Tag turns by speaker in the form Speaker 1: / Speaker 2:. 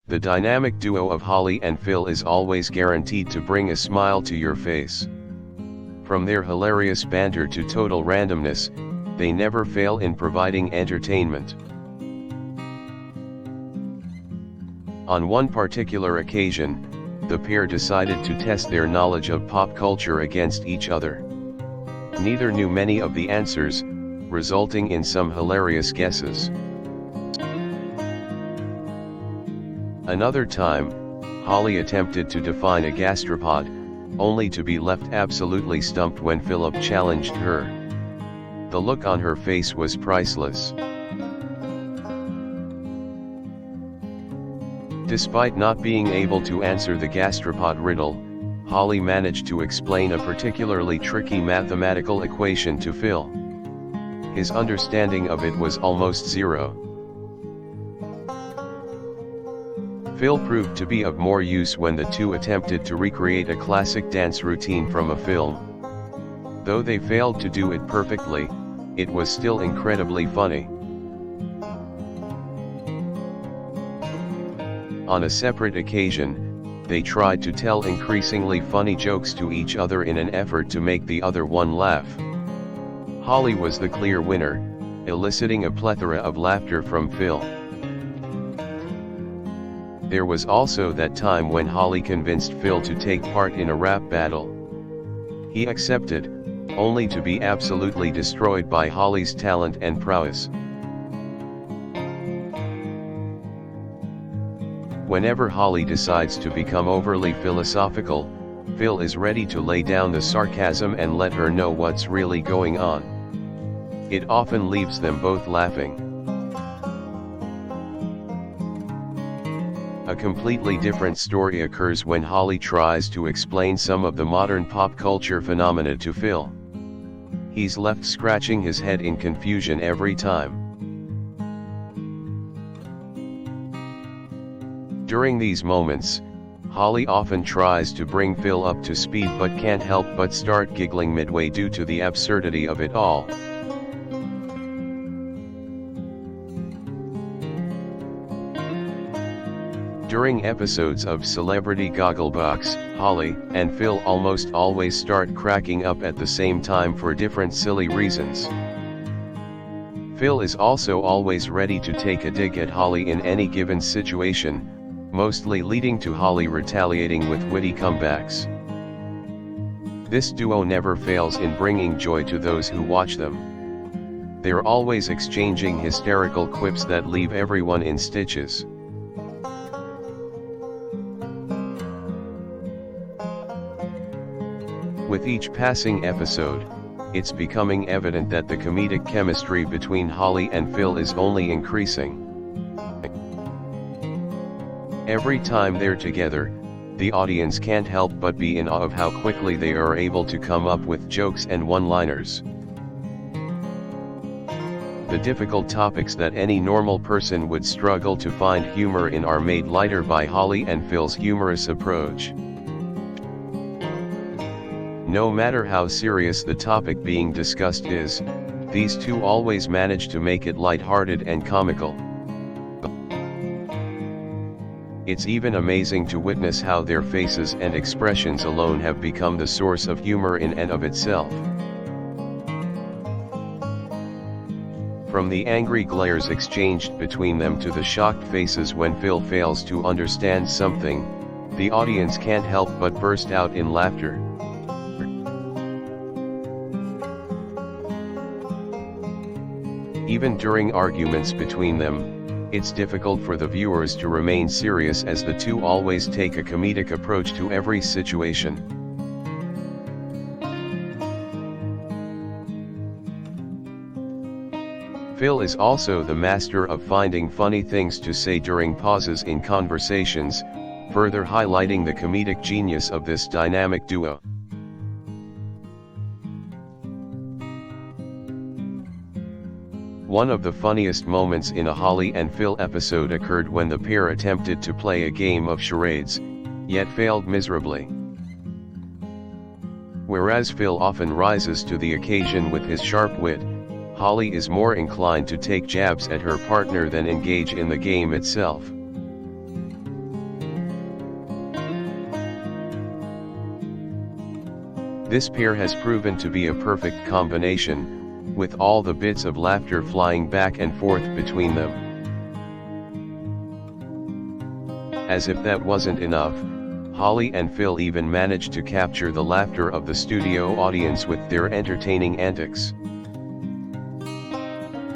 Speaker 1: The dynamic duo of Holly and Phil is always guaranteed to bring a smile to your face. From their hilarious banter to total randomness, they never fail in providing entertainment. On one particular occasion, the pair decided to test their knowledge of pop culture against each other. Neither knew many of the answers, resulting in some hilarious guesses. Another time, Holly attempted to define a gastropod, only to be left absolutely stumped when Philip challenged her. The look on her face was priceless. Despite not being able to answer the gastropod riddle, Holly managed to explain a particularly tricky mathematical equation to Phil. His understanding of it was almost zero. Phil proved to be of more use when the two attempted to recreate a classic dance routine from a film. Though they failed to do it perfectly, it was still incredibly funny. On a separate occasion, they tried to tell increasingly funny jokes to each other in an effort to make the other one laugh. Holly was the clear winner, eliciting a plethora of laughter from Phil. There was also that time when Holly convinced Phil to take part in a rap battle. He accepted, only to be absolutely destroyed by Holly's talent and prowess. Whenever Holly decides to become overly philosophical, Phil is ready to lay down the sarcasm and let her know what's really going on. It often leaves them both laughing. A completely different story occurs when Holly tries to explain some of the modern pop culture phenomena to Phil. He's left scratching his head in confusion every time. During these moments, Holly often tries to bring Phil up to speed but can't help but start giggling midway due to the absurdity of it all. During episodes of Celebrity Gogglebox, Holly and Phil almost always start cracking up at the same time for different silly reasons. Phil is also always ready to take a dig at Holly in any given situation, mostly leading to Holly retaliating with witty comebacks. This duo never fails in bringing joy to those who watch them. They're always exchanging hysterical quips that leave everyone in stitches. With each passing episode, it's becoming evident that the comedic chemistry between Holly and Phil is only increasing. Every time they're together, the audience can't help but be in awe of how quickly they are able to come up with jokes and one-liners. The difficult topics that any normal person would struggle to find humor in are made lighter by Holly and Phil's humorous approach. No matter how serious the topic being discussed is, these two always manage to make it lighthearted and comical. It's even amazing to witness how their faces and expressions alone have become the source of humor in and of itself. From the angry glares exchanged between them to the shocked faces when Phil fails to understand something, the audience can't help but burst out in laughter. Even during arguments between them, it's difficult for the viewers to remain serious as the two always take a comedic approach to every situation. Phil is also the master of finding funny things to say during pauses in conversations, further highlighting the comedic genius of this dynamic duo. One of the funniest moments in a Holly and Phil episode occurred when the pair attempted to play a game of charades, yet failed miserably. Whereas Phil often rises to the occasion with his sharp wit, Holly is more inclined to take jabs at her partner than engage in the game itself. This pair has proven to be a perfect combination, with all the bits of laughter flying back and forth between them. As if that wasn't enough, Holly and Phil even managed to capture the laughter of the studio audience with their entertaining antics.